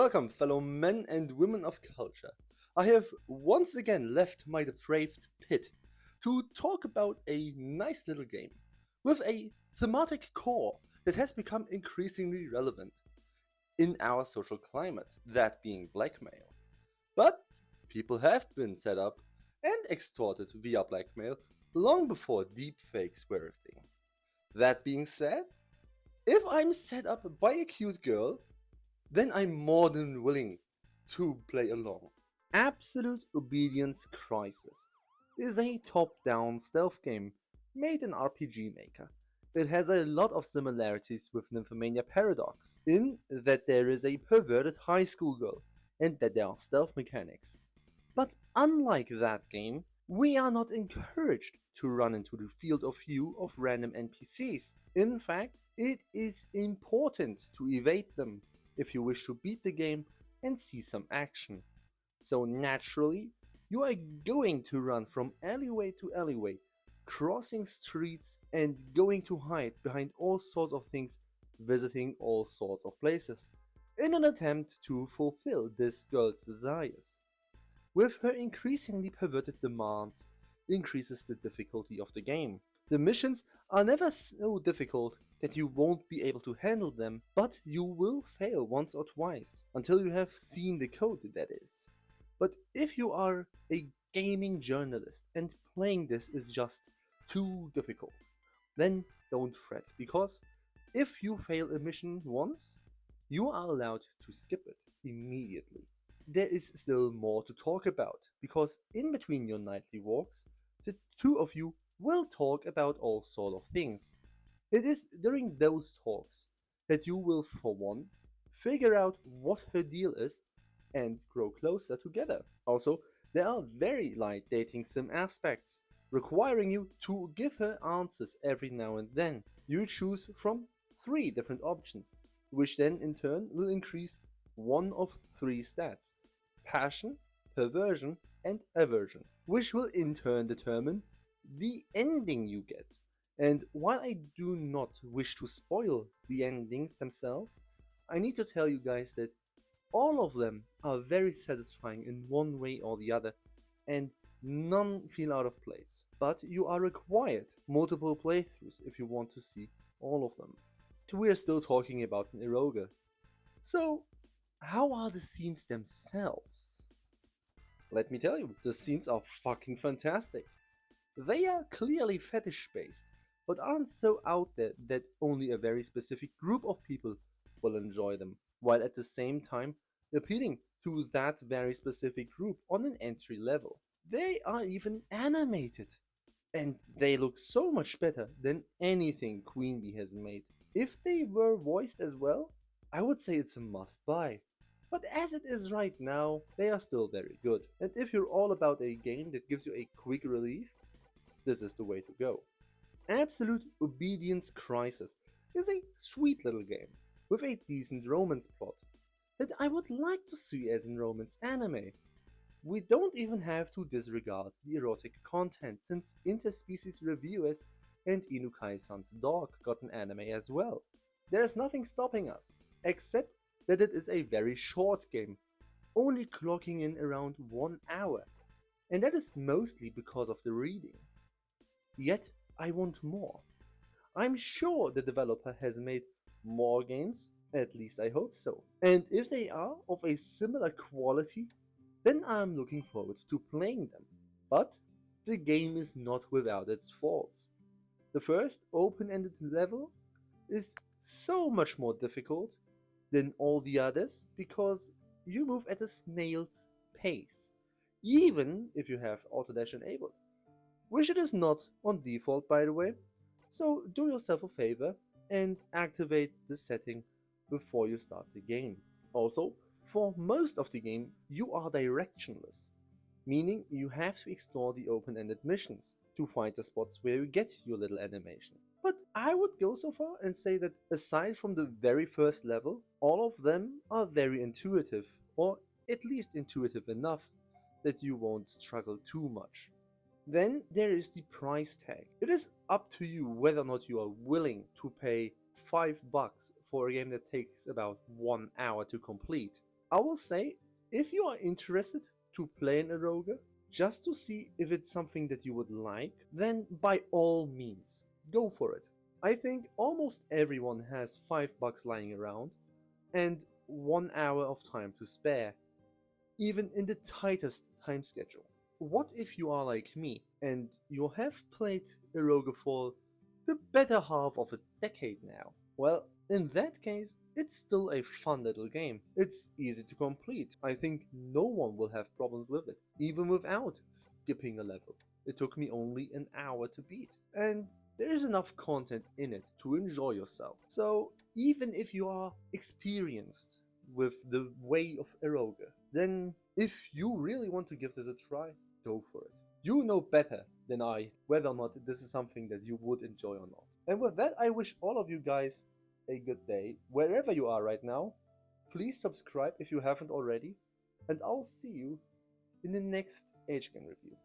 Welcome, fellow men and women of culture. I have once again left my depraved pit to talk about a nice little game with a thematic core that has become increasingly relevant in our social climate, that being blackmail. But people have been set up and extorted via blackmail long before deepfakes were a thing. That being said, if I'm set up by a cute girl, then I'm more than willing to play along. Absolute Obedience Crisis is a top-down stealth game made in RPG Maker. It has a lot of similarities with Nymphomania Paradox, in that there is a perverted high school girl and that there are stealth mechanics. But unlike that game, we are not encouraged to run into the field of view of random NPCs. In fact, it is important to evade them if you wish to beat the game and see some action. So naturally, you are going to run from alleyway to alleyway, crossing streets and going to hide behind all sorts of things, visiting all sorts of places, in an attempt to fulfill this girl's desires. With her increasingly perverted demands, increases the difficulty of the game. The missions are never so difficult that you won't be able to handle them, but you will fail once or twice, until you have seen the code, that is. But if you are a gaming journalist and playing this is just too difficult, then don't fret, because if you fail a mission once, you are allowed to skip it immediately. There is still more to talk about, because in between your nightly walks, the two of you will talk about all sort of things. It is during those talks that you will, for one, figure out what her deal is and grow closer together. Also, there are very light dating sim aspects, requiring you to give her answers every now and then. You choose from three different options, which then in turn will increase one of three stats: passion, perversion, and aversion, which will in turn determine the ending you get. And while I do not wish to spoil the endings themselves, I need to tell you guys that all of them are very satisfying in one way or the other, and none feel out of place. But you are required multiple playthroughs if you want to see all of them. We are still talking about an eroge. So, how are the scenes themselves? Let me tell you, the scenes are fucking fantastic. They are clearly fetish based, but aren't so out there that only a very specific group of people will enjoy them, while at the same time appealing to that very specific group on an entry level. They are even animated, and they look so much better than anything Queen Bee has made. If they were voiced as well, I would say it's a must buy. But as it is right now, they are still very good. And if you're all about a game that gives you a quick relief, this is the way to go. Absolute Obedience Crisis is a sweet little game with a decent romance plot that I would like to see as in romance anime. We don't even have to disregard the erotic content, since interspecies reviewers and Inukai-san's dog got an anime as well. There's nothing stopping us, except that it is a very short game, only clocking in around 1 hour, and that is mostly because of the reading. Yet, I want more. I'm sure the developer has made more games, at least I hope so. And if they are of a similar quality, then I'm looking forward to playing them. But the game is not without its faults. The first open-ended level is so much more difficult than all the others because you move at a snail's pace, even if you have autodash enabled, which it is not on default, by the way. So do yourself a favor and activate the setting before you start the game. Also, for most of the game you are directionless, meaning you have to explore the open-ended missions to find the spots where you get your little animation. But I would go so far and say that aside from the very first level, all of them are very intuitive, or at least intuitive enough that you won't struggle too much. Then there is the price tag. It is up to you whether or not you are willing to pay $5 for a game that takes about 1 hour to complete. I will say, if you are interested to play an Eroga, just to see if it's something that you would like, then by all means, go for it. I think almost everyone has $5 lying around and 1 hour of time to spare, even in the tightest time schedule. What if you are like me and you have played Eroga for the better half of a decade now? Well, in that case, it's still a fun little game. It's easy to complete. I think no one will have problems with it, even without skipping a level. It took me only an hour to beat. And there's enough content in it to enjoy yourself. So even if you are experienced with the way of Eroga, then if you really want to give this a try, go for it. You know better than I whether or not this is something that you would enjoy or not. And with that, I wish all of you guys a good day, wherever you are right now. Please subscribe if you haven't already, and I'll see you in the next Age Game review.